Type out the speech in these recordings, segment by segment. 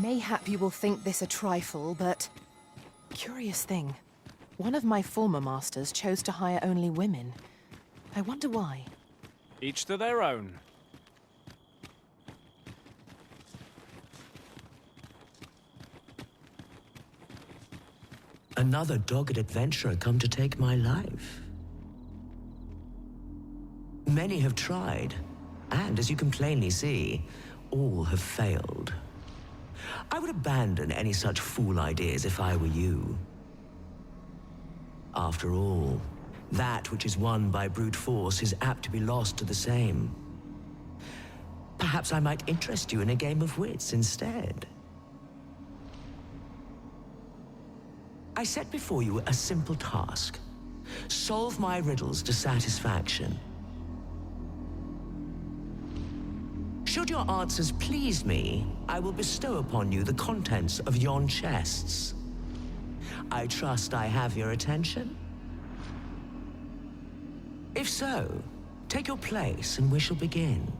Mayhap you will think this a trifle, but... Curious thing. One of my former masters chose to hire only women. I wonder why. Each to their own. Another dogged adventurer come to take my life. Many have tried, and as you can plainly see, all have failed. I would abandon any such fool ideas if I were you. After all, that which is won by brute force is apt to be lost to the same. Perhaps I might interest you in a game of wits instead. I set before you a simple task. Solve my riddles to satisfaction. Should your answers please me, I will bestow upon you the contents of yon chests. I trust I have your attention? If so, take your place and we shall begin.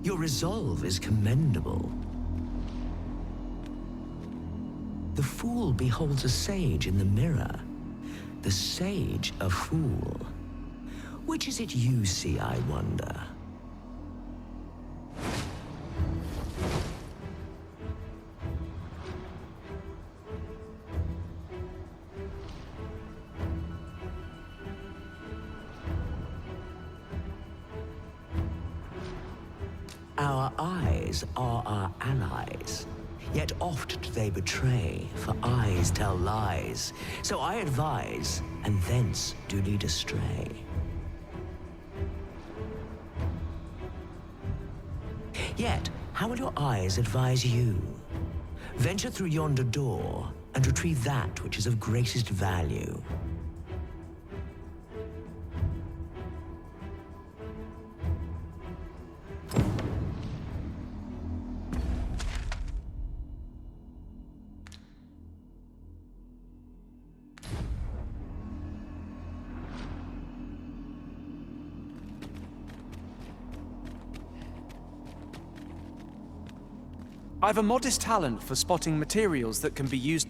Your resolve is commendable. The fool beholds a sage in the mirror. The sage a fool. Which is it you see, I wonder? Our eyes are our allies, yet oft do they betray, for eyes tell lies. So I advise, and thence do lead astray. Yet, how will your eyes advise you? Venture through yonder door, and retrieve that which is of greatest value. I've a modest talent for spotting materials that can be used.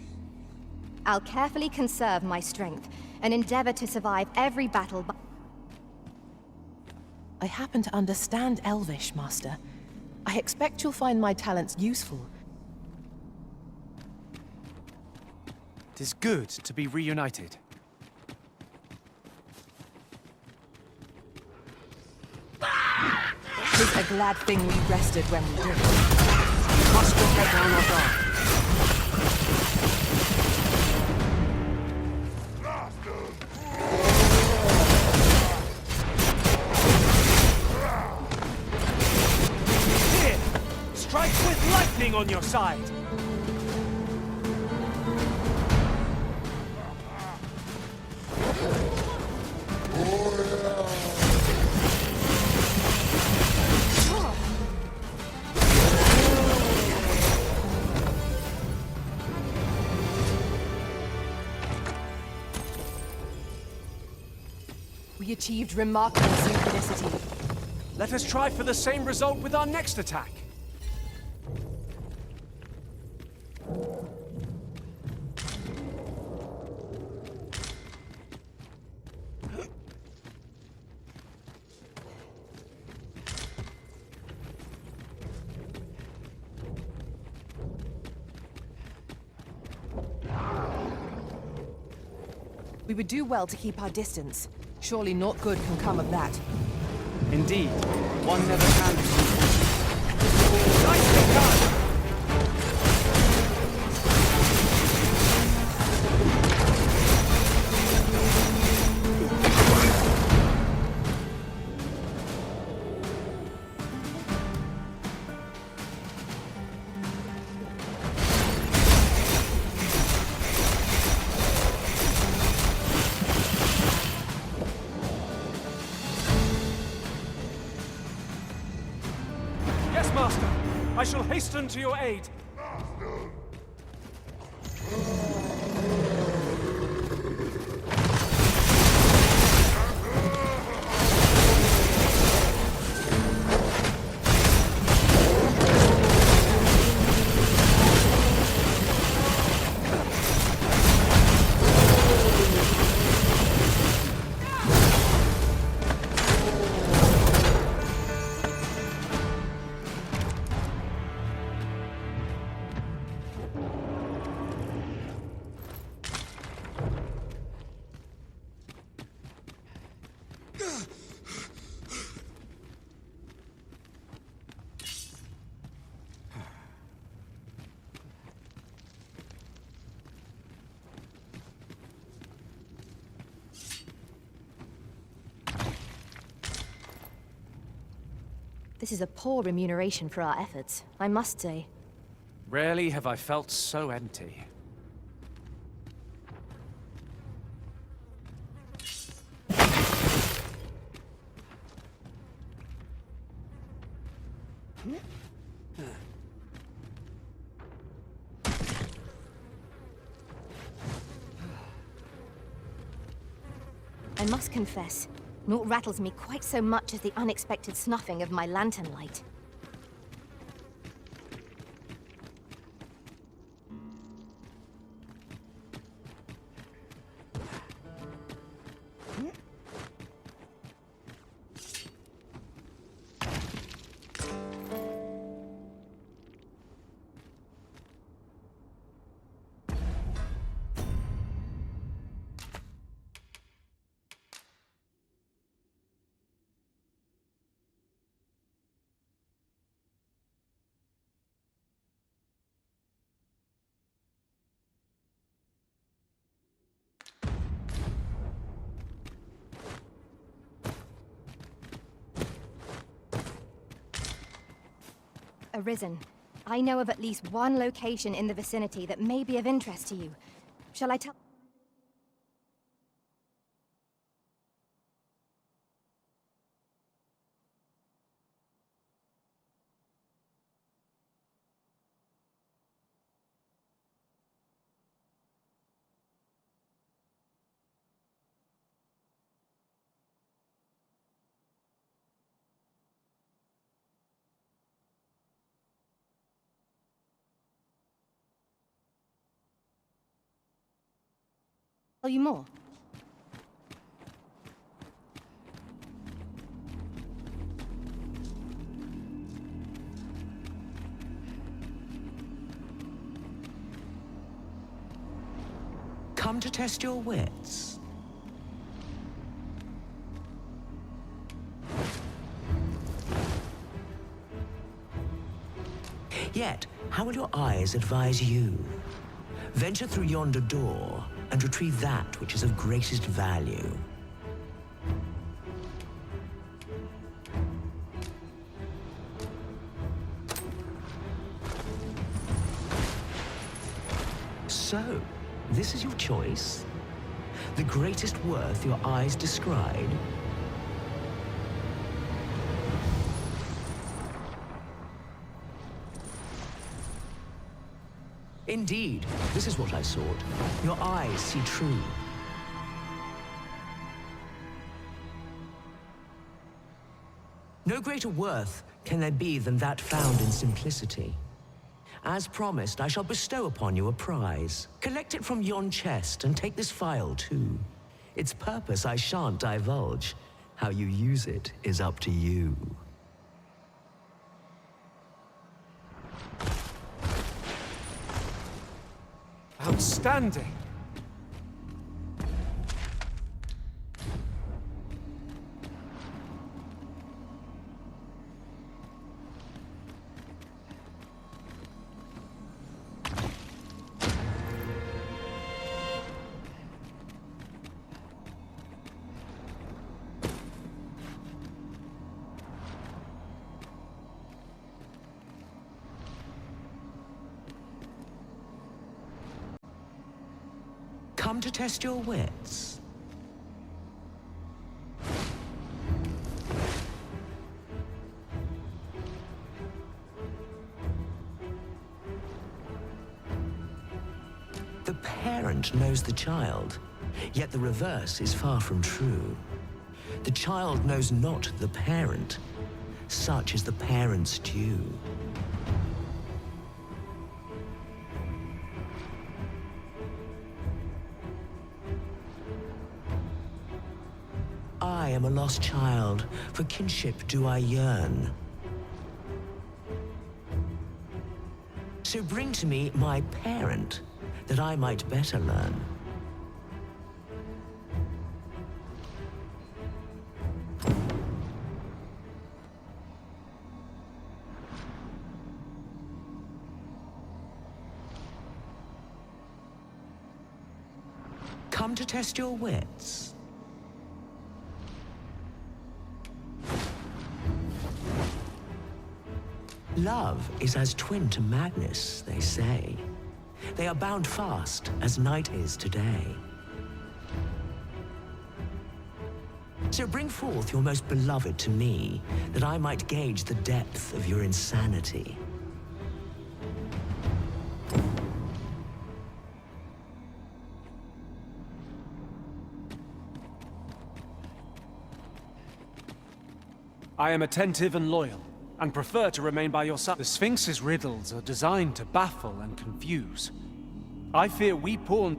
I'll carefully conserve my strength and endeavor to survive every battle. I happen to understand Elvish, Master. I expect you'll find my talents useful. It is good to be reunited. 'Tis a glad thing we rested when we did. Must not let down our guard. Here! Strike with lightning on your side! We achieved remarkable synchronicity. Let us try for the same result with our next attack. We would do well to keep our distance. Surely naught good can come of that. Indeed, one never can. Nicely done! Master! I shall hasten to your aid! This is a poor remuneration for our efforts, I must say. Rarely have I felt so empty. I must confess, naught rattles me quite so much as the unexpected snuffing of my lantern light. Arisen, I know of at least one location in the vicinity that may be of interest to you. Shall I tell? Tell you more? Come to test your wits. Yet, how will your eyes advise you? Venture through yonder door and retrieve that which is of greatest value. So, this is your choice? The greatest worth your eyes descried? Indeed, this is what I sought. Your eyes see true. No greater worth can there be than that found in simplicity. As promised, I shall bestow upon you a prize. Collect it from yon chest and take this file too. Its purpose I shan't divulge. How you use it is up to you. Outstanding! Come to test your wits. The parent knows the child, yet the reverse is far from true. The child knows not the parent. Such is the parent's due. I am a lost child, for kinship do I yearn. So bring to me my parent, that I might better learn. Come to test your wits. Love is as twin to madness, they say. They are bound fast as night is today. So bring forth your most beloved to me, that I might gauge the depth of your insanity. I am attentive and loyal, and prefer to remain by your side. The Sphinx's riddles are designed to baffle and confuse. I fear we pawn...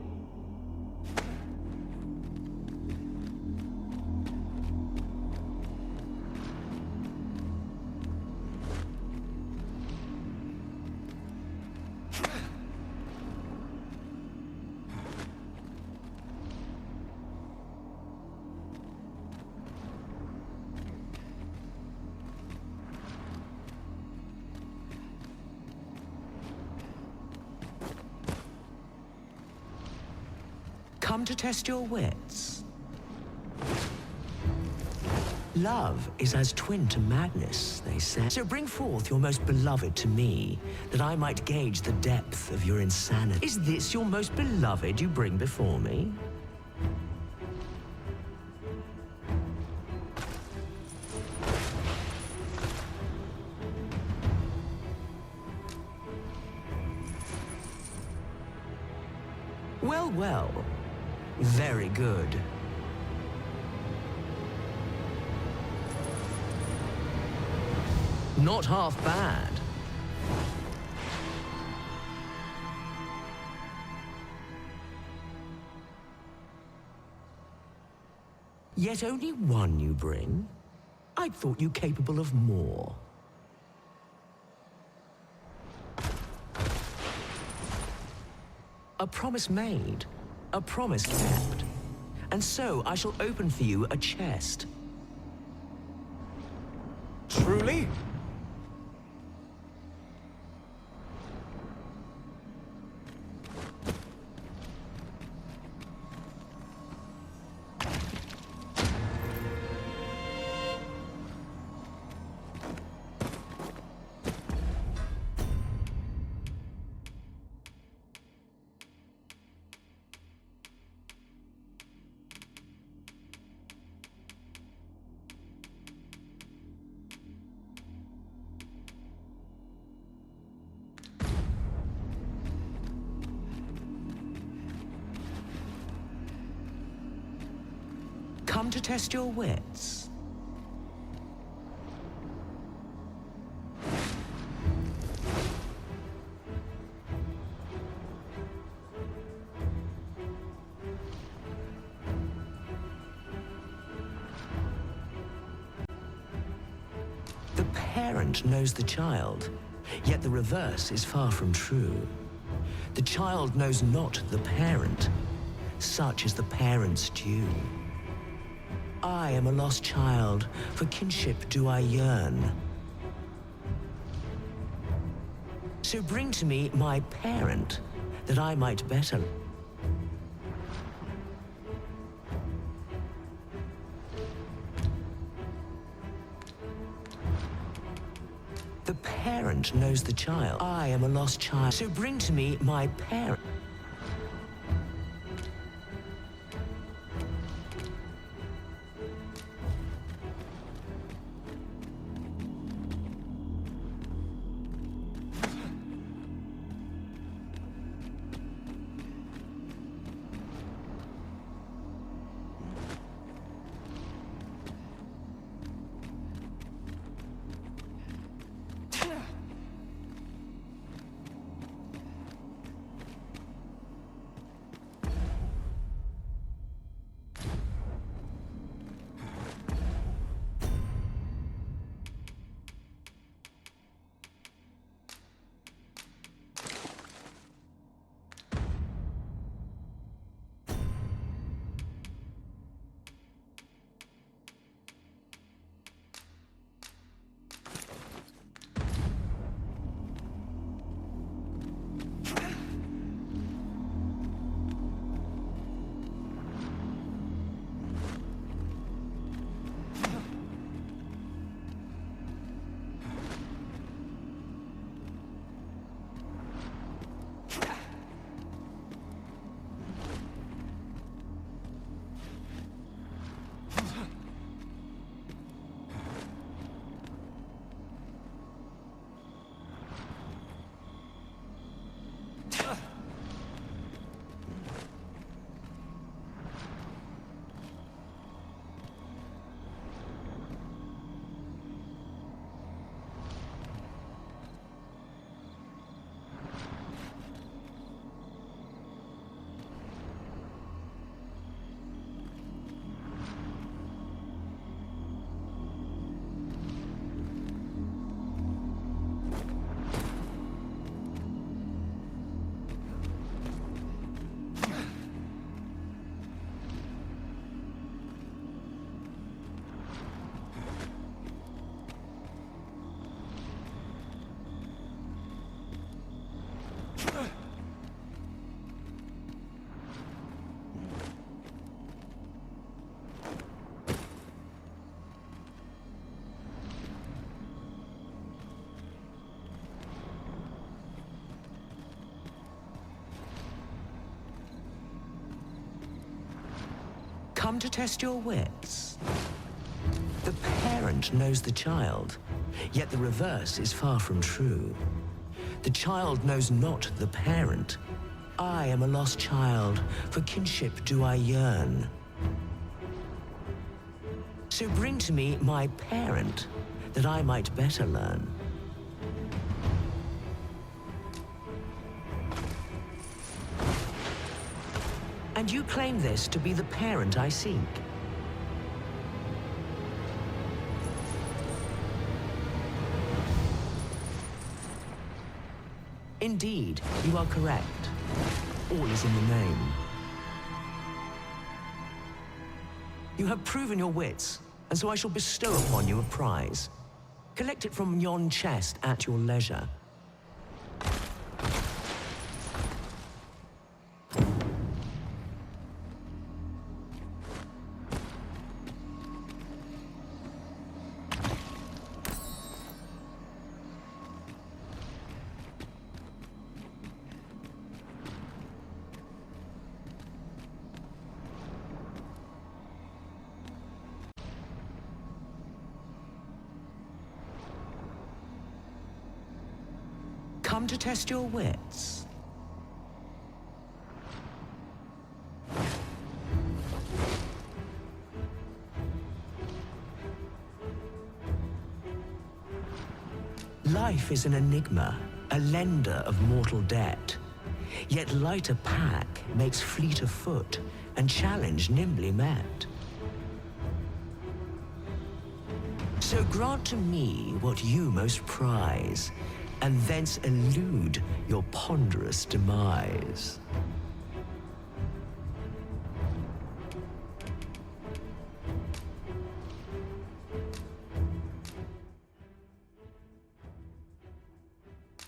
Come to test your wits. Love is as twin to madness, they say. So bring forth your most beloved to me, that I might gauge the depth of your insanity. Is this your most beloved you bring before me? Well, well. Very good. Not half bad. Yet only one you bring? I'd thought you capable of more. A promise made. A promise kept. And so I shall open for you a chest. Truly? Come to test your wits. The parent knows the child, yet the reverse is far from true. The child knows not the parent. Such is the parent's due. I am a lost child, for kinship do I yearn. So bring to me my parent, that I might better... The parent knows the child. I am a lost child. So bring to me my parent. Come to test your wits. The parent knows the child, yet the reverse is far from true. The child knows not the parent. I am a lost child, for kinship do I yearn. So bring to me my parent, that I might better learn. And you claim this to be the parent I seek. Indeed, you are correct. All is in the name. You have proven your wits, and so I shall bestow upon you a prize. Collect it from yon chest at your leisure. Come to test your wits. Life is an enigma, a lender of mortal debt. Yet lighter pack makes fleeter foot, and challenge nimbly met. So grant to me what you most prize, and thence elude your ponderous demise.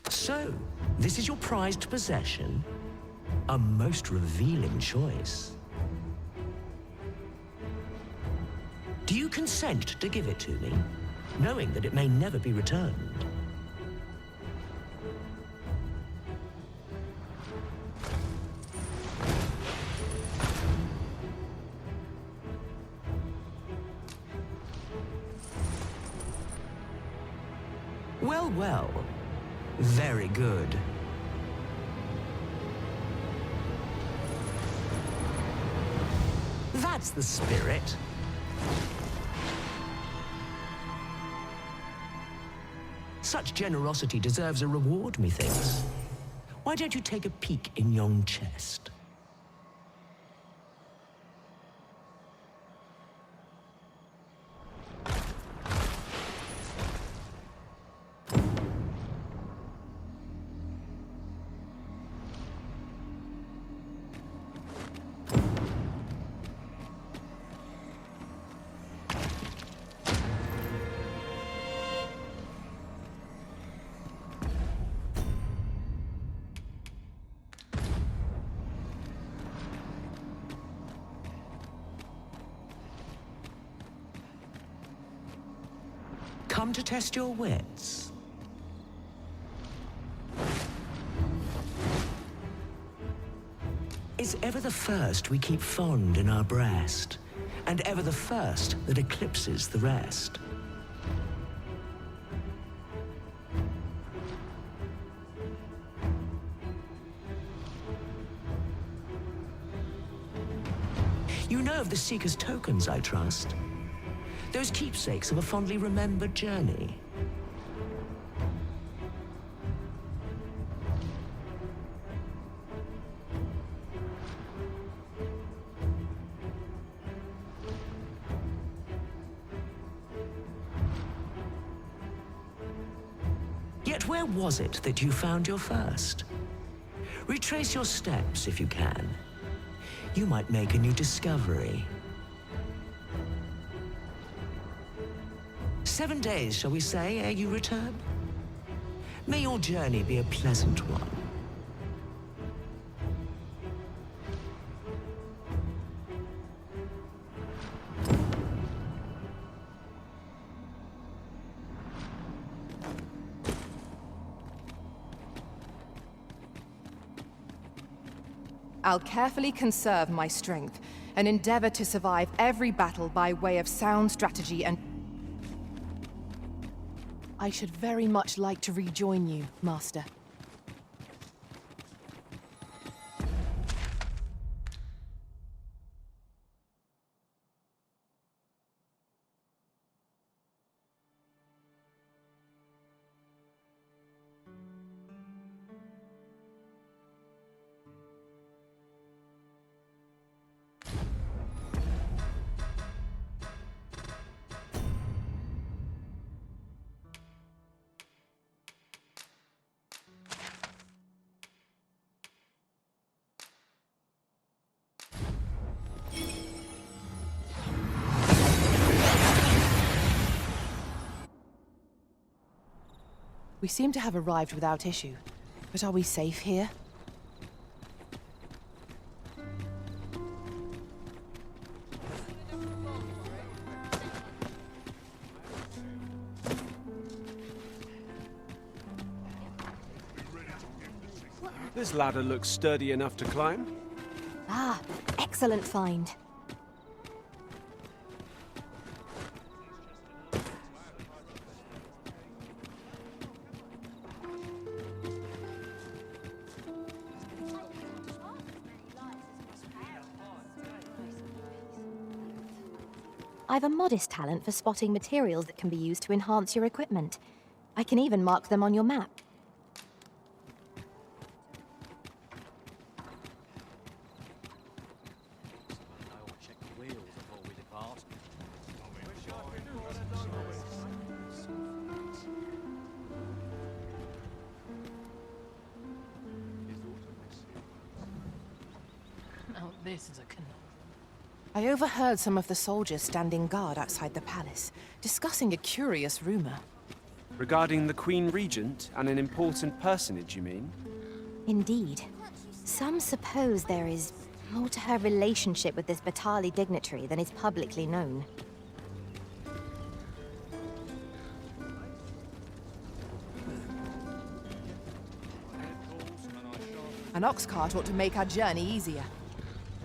So, this is your prized possession? A most revealing choice. Do you consent to give it to me, knowing that it may never be returned? Well, well. Very good. That's the spirit. Such generosity deserves a reward, methinks. Why don't you take a peek in yon chest? Come to test your wits. Is ever the first we keep fond in our breast, and ever the first that eclipses the rest? You know of the Seeker's tokens, I trust. Those keepsakes of a fondly remembered journey. Yet where was it that you found your first? Retrace your steps if you can. You might make a new discovery. 7 days, shall we say, ere you return? May your journey be a pleasant one. I'll carefully conserve my strength and endeavor to survive every battle by way of sound strategy and... I should very much like to rejoin you, Master. We seem to have arrived without issue, but are we safe here? This ladder looks sturdy enough to climb. Ah, excellent find. I've a modest talent for spotting materials that can be used to enhance your equipment. I can even mark them on your map. Now this is a I overheard some of the soldiers standing guard outside the palace, discussing a curious rumor. Regarding the Queen Regent and an important personage, you mean? Indeed. Some suppose there is more to her relationship with this Batali dignitary than is publicly known. An ox cart ought to make our journey easier.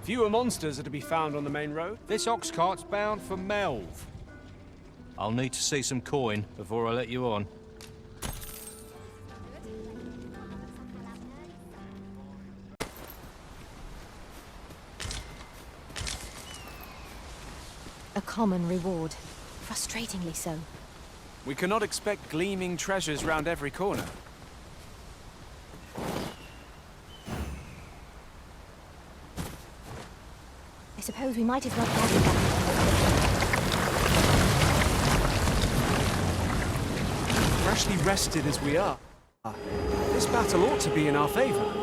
Fewer monsters are to be found on the main road. This ox cart's bound for Melv. I'll need to see some coin before I let you on. A common reward. Frustratingly so. We cannot expect gleaming treasures round every corner. I suppose we might as well gather back. Freshly rested as we are, this battle ought to be in our favor.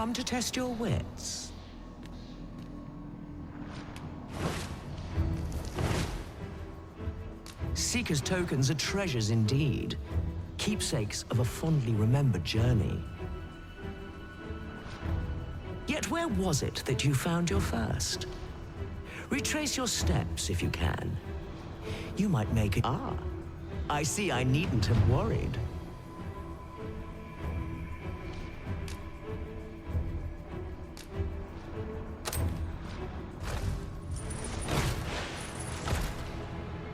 Come to test your wits. Seeker's tokens are treasures indeed, keepsakes of a fondly remembered journey. Yet where was it that you found your first? Retrace your steps if you can. You might make it. Ah, I see I needn't have worried.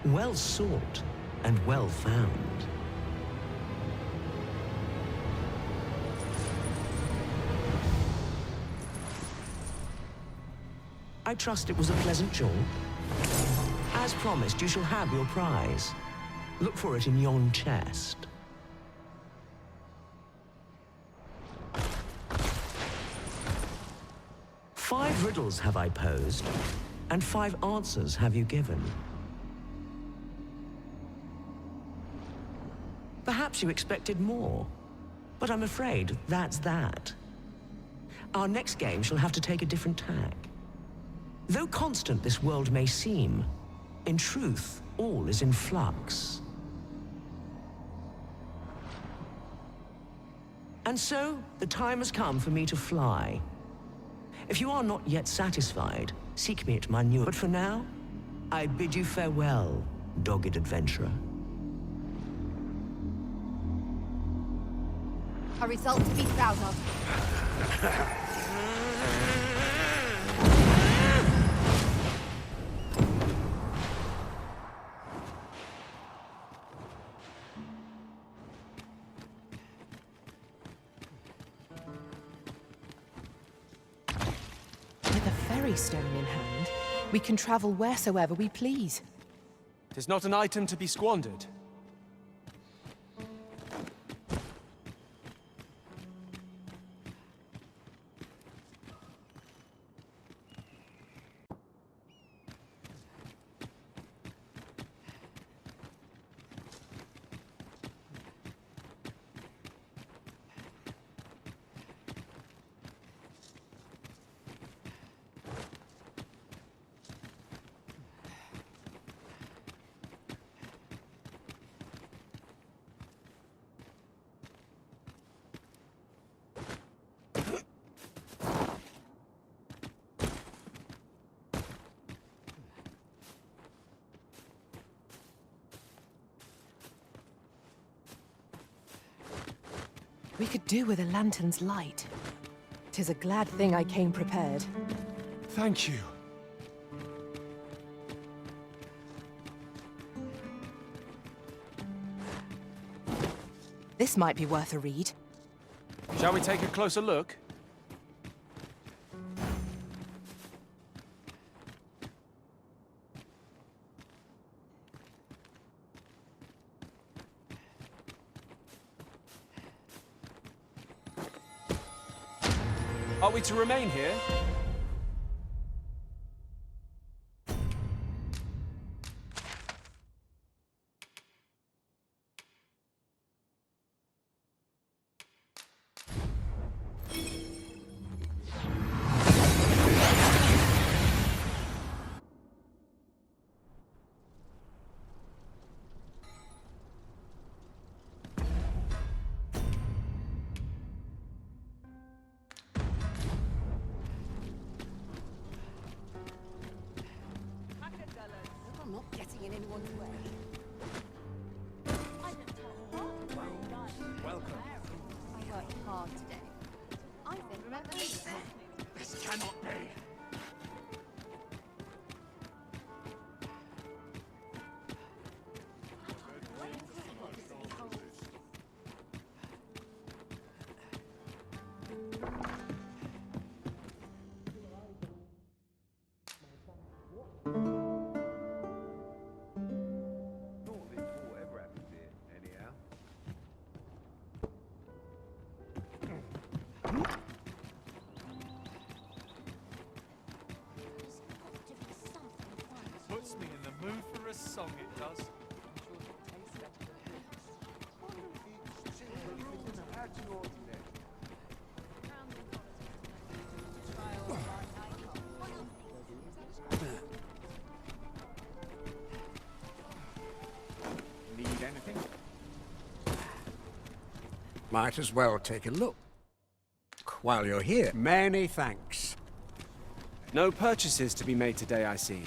Well sought and well found. I trust it was a pleasant jaunt. As promised, you shall have your prize. Look for it in yon chest. Five riddles have I posed, and 5 answers have you given. Perhaps you expected more, but I'm afraid that's that. Our next game shall have to take a different tack. Though constant this world may seem, in truth, all is in flux. And so, the time has come for me to fly. If you are not yet satisfied, seek me at my new... But for now, I bid you farewell, dogged adventurer. A result to be proud of. With a ferry stone in hand, we can travel wheresoever we please. 'Tis not an item to be squandered. We could do with a lantern's light. 'Tis a glad thing I came prepared. Thank you. This might be worth a read. Shall we take a closer look? Are we to remain here? I'm not getting in anyone's way. Welcome. I worked hard today. I've been remembering. This cannot be. Puts me in the mood for a song, it does. Need anything? Might as well take a look. While you're here, many thanks. No purchases to be made today, I see.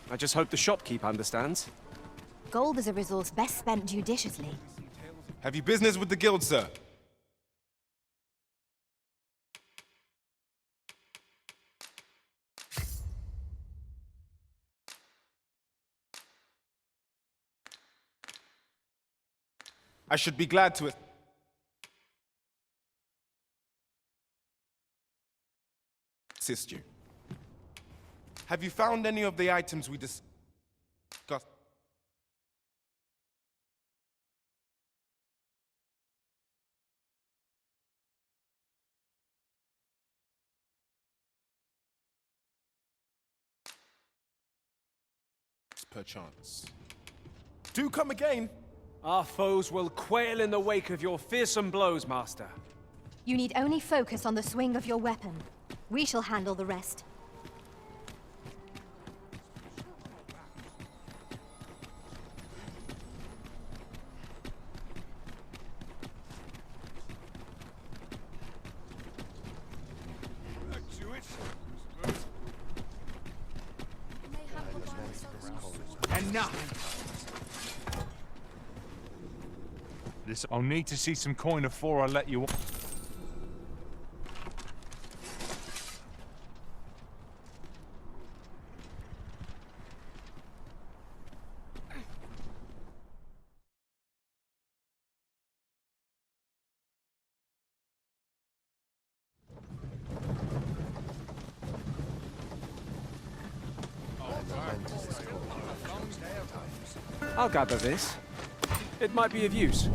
I just hope the shopkeep understands. Gold is a resource best spent judiciously. Have you business with the guild, sir? I should be glad to assist you. Have you found any of the items we discussed? Perchance. Do come again! Our foes will quail in the wake of your fearsome blows, Master. You need only focus on the swing of your weapon. We shall handle the rest. I'll need to see some coin before I let you. I'll gather this. It might be of use.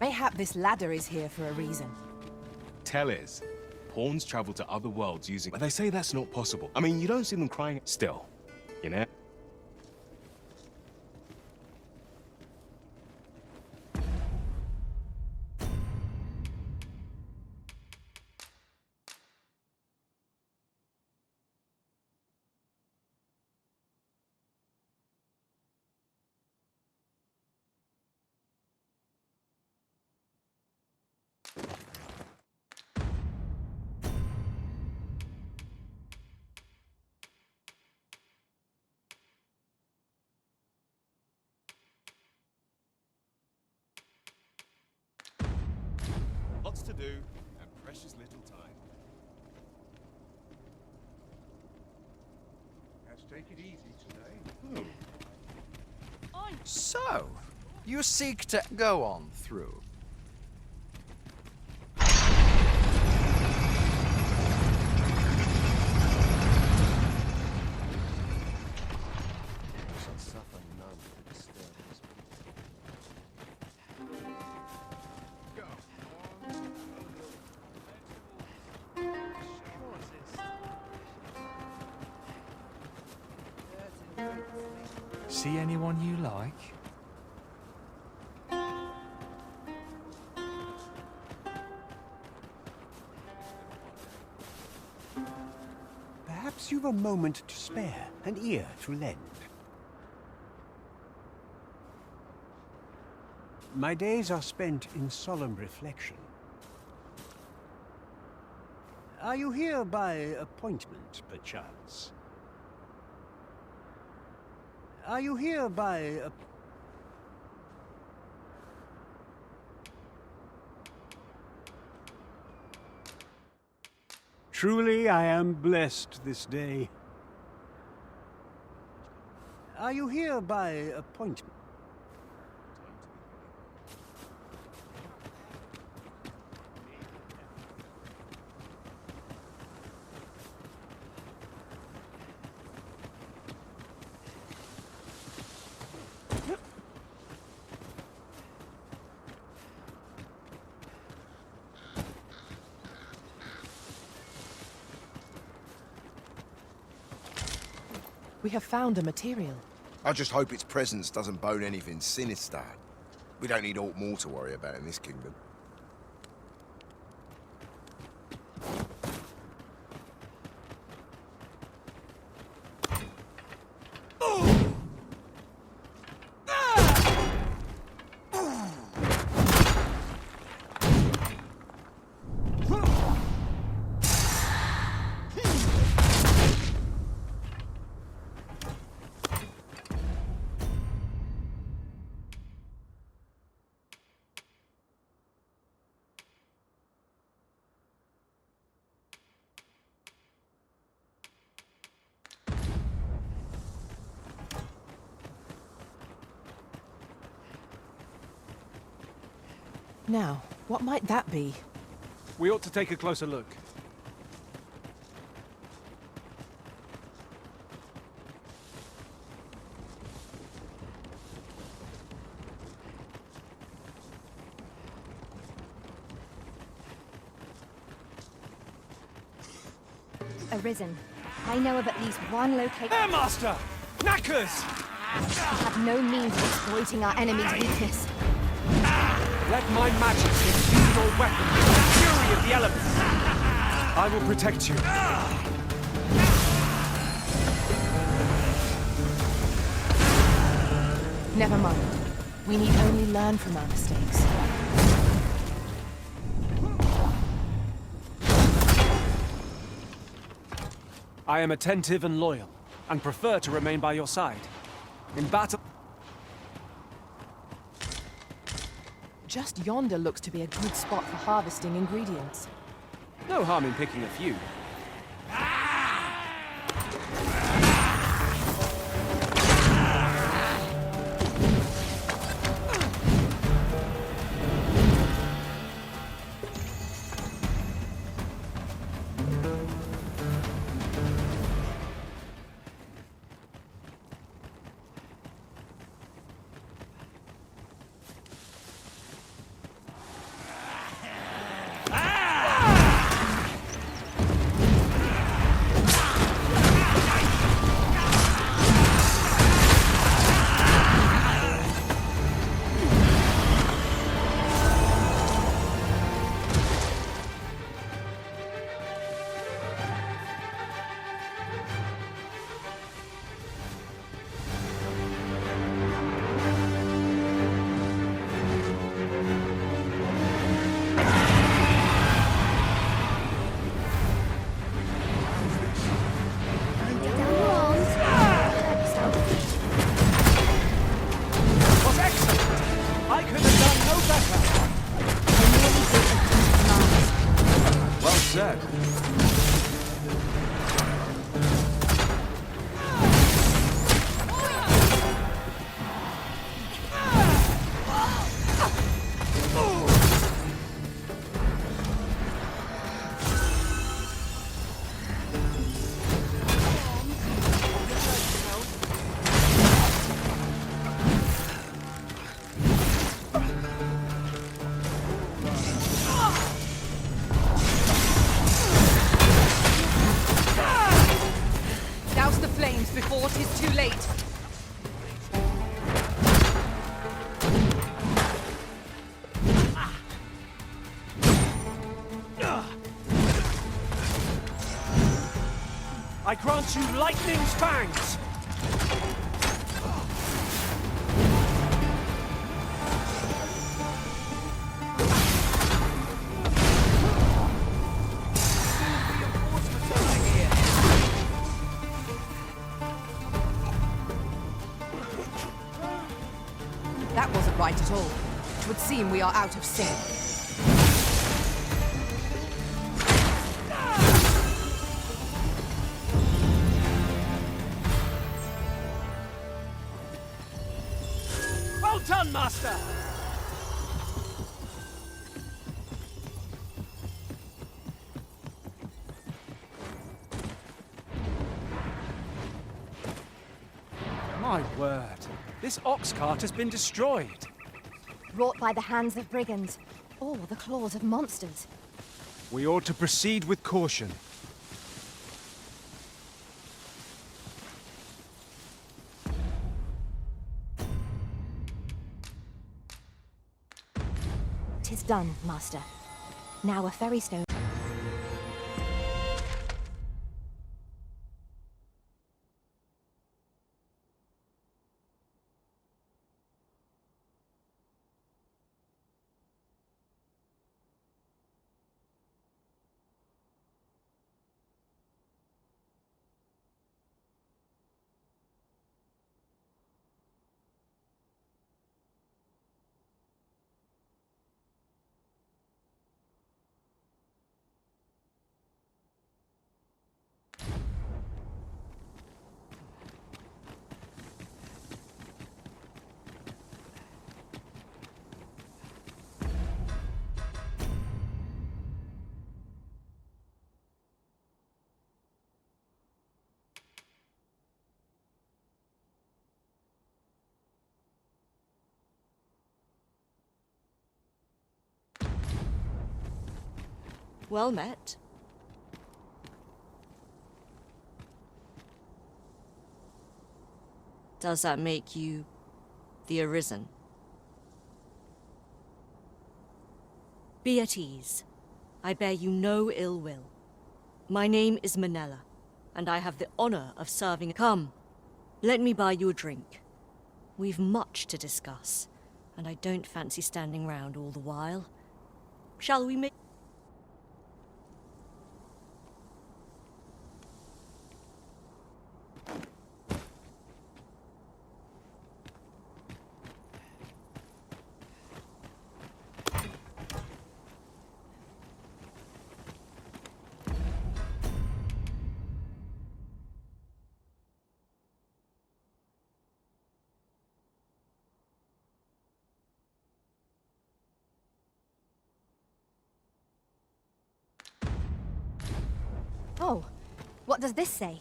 Mayhap this ladder is here for a reason. Tell is, pawns travel to other worlds using... But they say that's not possible. I mean, you don't see them crying still, you know? Lots to do, and precious little time. Let's take it easy today. So, you seek to go on through. See anyone you like? Perhaps you've a moment to spare, an ear to lend. My days are spent in solemn reflection. Are you here by appointment, perchance? Are you here by Truly, I am blessed this day. Are you here by appointment? We have found a material. I just hope its presence doesn't bode anything sinister. We don't need aught more to worry about in this kingdom. Now, what might that be? We ought to take a closer look. Arisen. I know of at least one location. There, Master! Knackers! We have no means of exploiting our enemy's weakness. Let my magic infuse your weapon with the fury of the elements. I will protect you. Never mind. We need only learn from our mistakes. I am attentive and loyal, and prefer to remain by your side. In battle... Just yonder looks to be a good spot for harvesting ingredients. No harm in picking a few. Before it is too late. I grant you lightning's fangs! That wasn't right at all. It would seem we are out of sync. Well done, Master! My word. This ox cart has been destroyed. Wrought by the hands of brigands, or the claws of monsters. We ought to proceed with caution. It's done, Master. Now a ferry stone. Well met. Does that make you the Arisen? Be at ease. I bear you no ill will. My name is Manella, and I have the honor of serving. Come, let me buy you a drink. We've much to discuss, and I don't fancy standing round all the while. Shall we make... Oh, what does this say?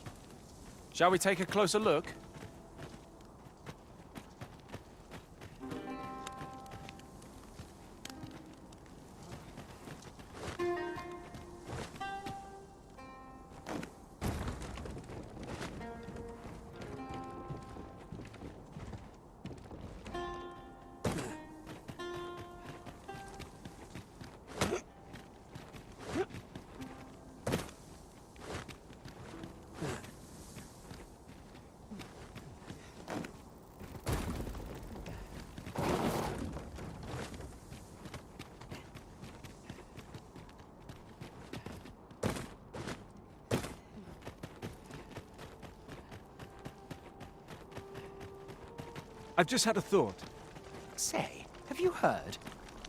Shall we take a closer look? I've just had a thought. Say, have you heard?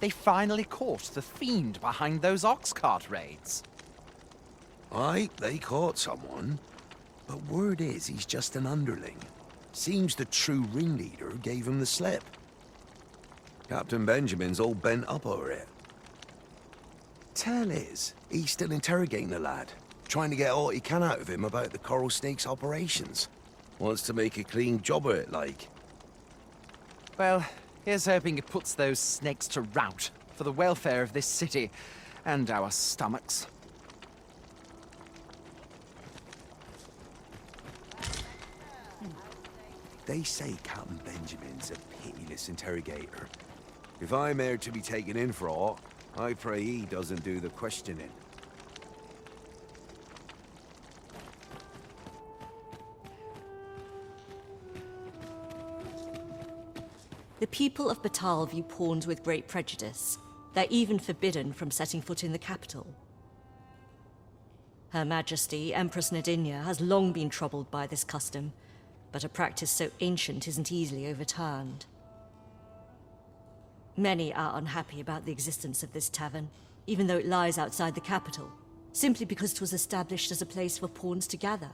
They finally caught the fiend behind those ox cart raids. Aye, they caught someone. But word is he's just an underling. Seems the true ringleader gave him the slip. Captain Benjamin's all bent up over it. Tell is, he's still interrogating the lad, trying to get all he can out of him about the Coral Snake's operations. Wants to make a clean job of it, like. Well, here's hoping it puts those snakes to rout for the welfare of this city and our stomachs. They say Captain Benjamin's a pitiless interrogator. If I'm here to be taken in for aught, I pray he doesn't do the questioning. The people of Batal view pawns with great prejudice. They're even forbidden from setting foot in the capital. Her Majesty, Empress Nadinia, has long been troubled by this custom, but a practice so ancient isn't easily overturned. Many are unhappy about the existence of this tavern, even though it lies outside the capital, simply because it was established as a place for pawns to gather.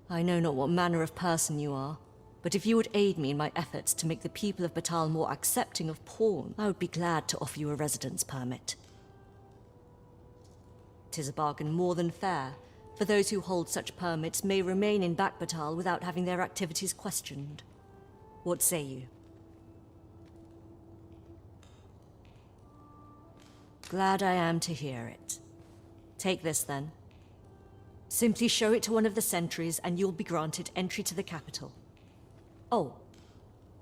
I know not what manner of person you are, but if you would aid me in my efforts to make the people of Batal more accepting of pawn, I would be glad to offer you a residence permit. 'Tis a bargain more than fair, for those who hold such permits may remain in Back Batal without having their activities questioned. What say you? Glad I am to hear it. Take this then. Simply show it to one of the sentries and you'll be granted entry to the capital. Oh,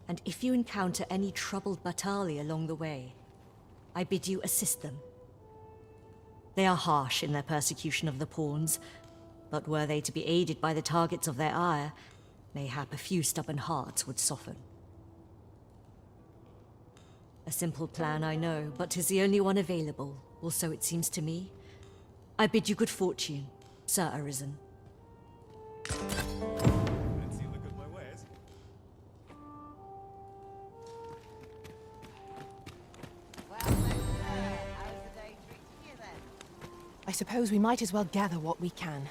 and if you encounter any troubled Batali along the way, I bid you assist them. They are harsh in their persecution of the pawns, but were they to be aided by the targets of their ire, mayhap a few stubborn hearts would soften. A simple plan, I know, but 'tis the only one available, or so it seems to me. I bid you good fortune, Sir Arisen. I suppose we might as well gather what we can.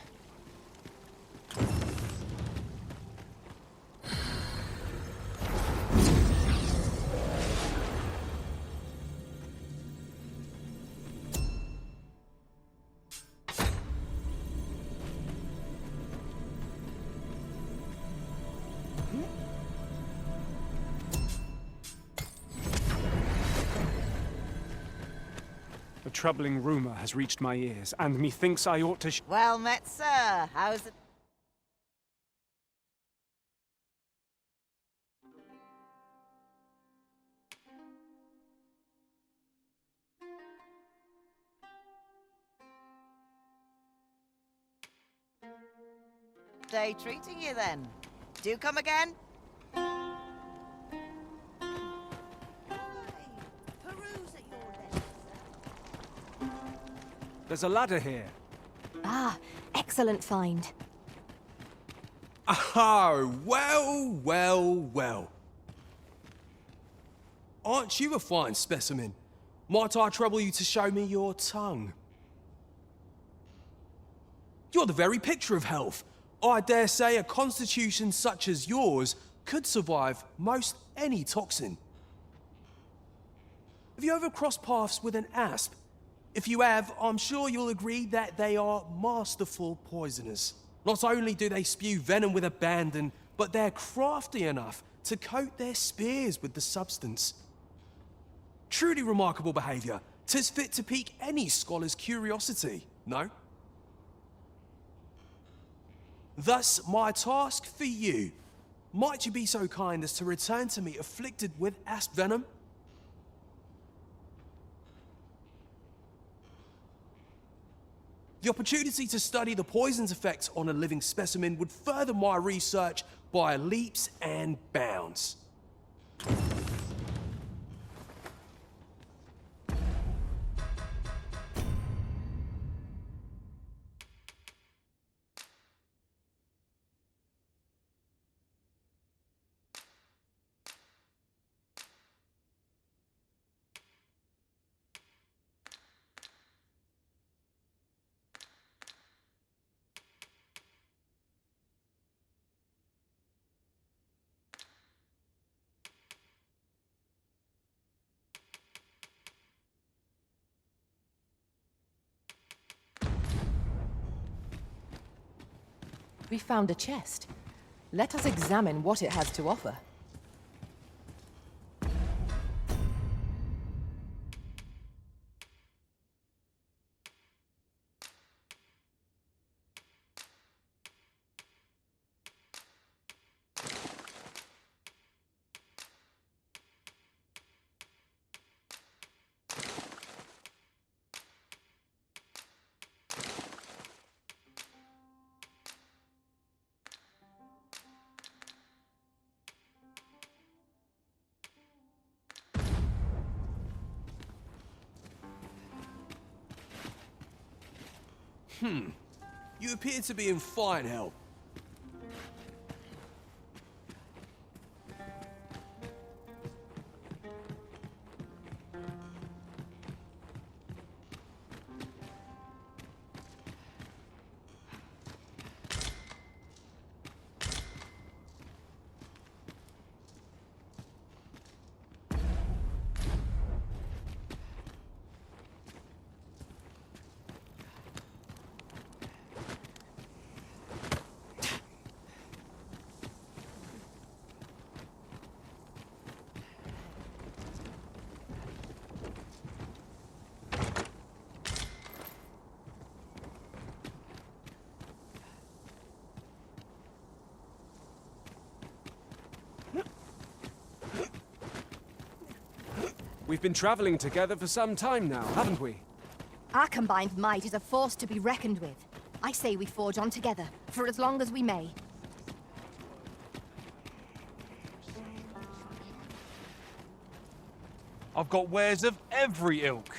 A troubling rumor has reached my ears, and methinks I ought to Well met, sir. How's it? Day treating you then. Do come again? There's a ladder here. Ah, excellent find. Oh, well, well, well. Aren't you a fine specimen? Might I trouble you to show me your tongue? You're the very picture of health. I dare say a constitution such as yours could survive most any toxin. Have you ever crossed paths with an asp? If you have, I'm sure you'll agree that they are masterful poisoners. Not only do they spew venom with abandon, but they're crafty enough to coat their spears with the substance. Truly remarkable behavior. 'Tis fit to pique any scholar's curiosity, no? Thus, my task for you. Might you be so kind as to return to me afflicted with asp venom? The opportunity to study the poison's effects on a living specimen would further my research by leaps and bounds. We found a chest. Let us examine what it has to offer. You appear to be in fine health. We've been traveling together for some time now, haven't we? Our combined might is a force to be reckoned with. I say we forge on together, for as long as we may. I've got wares of every ilk.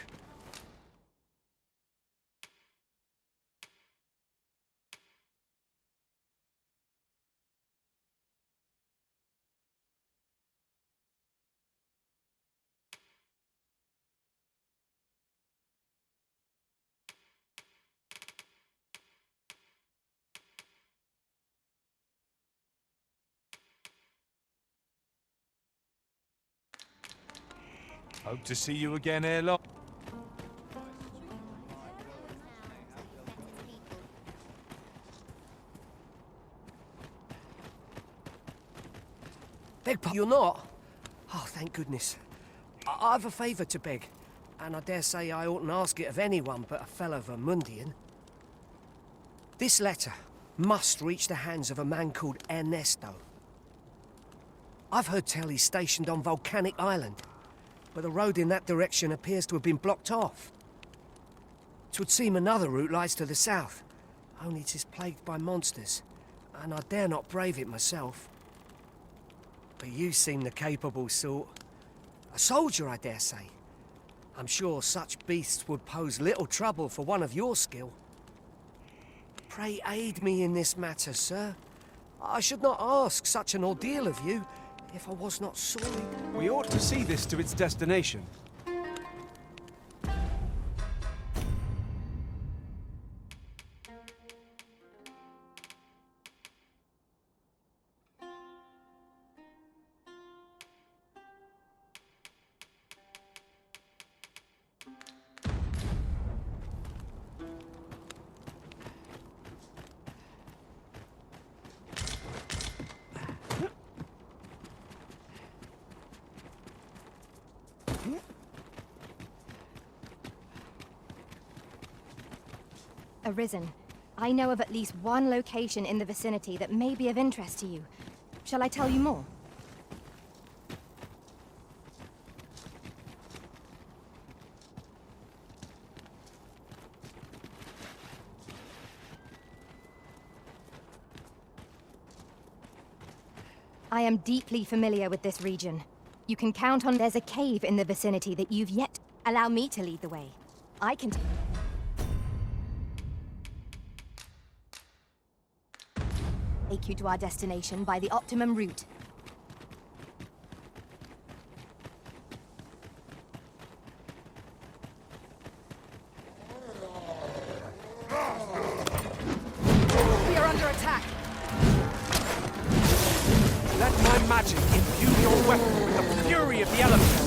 Hope to see you again ere long. Beg pardon, you're not? Oh, thank goodness. I've a favour to beg, and I dare say I oughtn't ask it of anyone but a fellow Vermundian. This letter must reach the hands of a man called Ernesto. I've heard tell he's stationed on Volcanic Island, but the road in that direction appears to have been blocked off. 'Twould seem another route lies to the south, only it is plagued by monsters, and I dare not brave it myself. But you seem the capable sort. A soldier, I dare say. I'm sure such beasts would pose little trouble for one of your skill. Pray aid me in this matter, sir. I should not ask such an ordeal of you if I was not sorry. We ought to see this to its destination. Arisen, I know of at least one location in the vicinity that may be of interest to you. Shall I tell you more? I am deeply familiar with this region. You can count on there's a cave in the vicinity that you've yet... Allow me to lead the way. I can... take you to our destination by the optimum route. We are under attack! Let my magic imbue your weapon with the fury of the elements!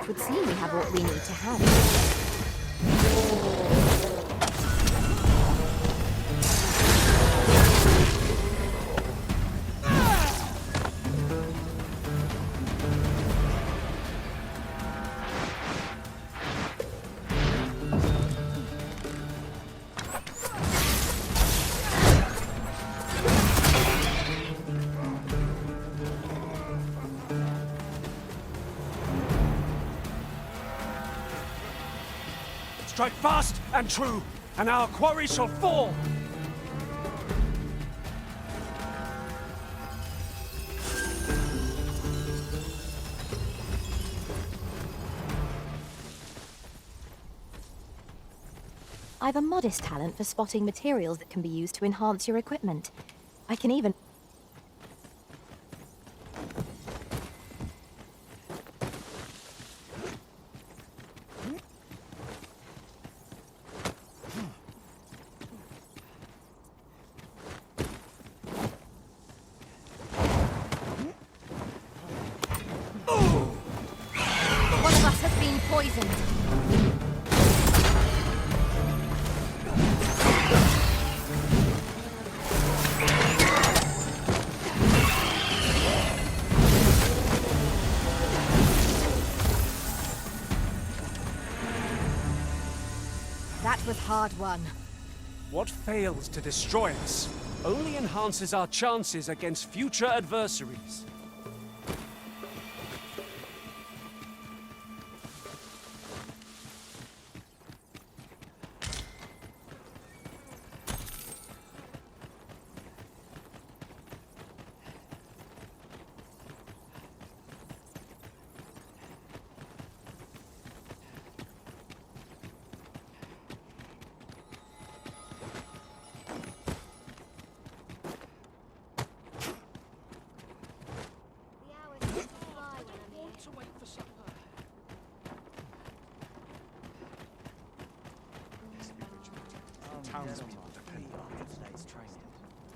It would seem we have what we need to have. Strike fast and true, and our quarry shall fall! I've a modest talent for spotting materials that can be used to enhance your equipment. I can even... One of us has been poisoned. That was hard won. What fails to destroy us only enhances our chances against future adversaries.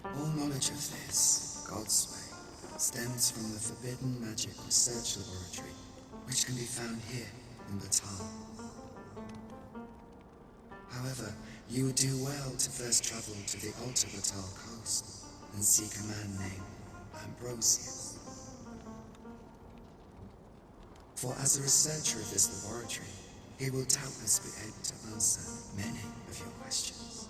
All knowledge of this, God's way, stems from the forbidden magic research laboratory, which can be found here in Batal. However, you would do well to first travel to the Alta Batal coast and seek a man named Ambrosius. For as a researcher of this laboratory, he will doubtless be able to answer many of your questions.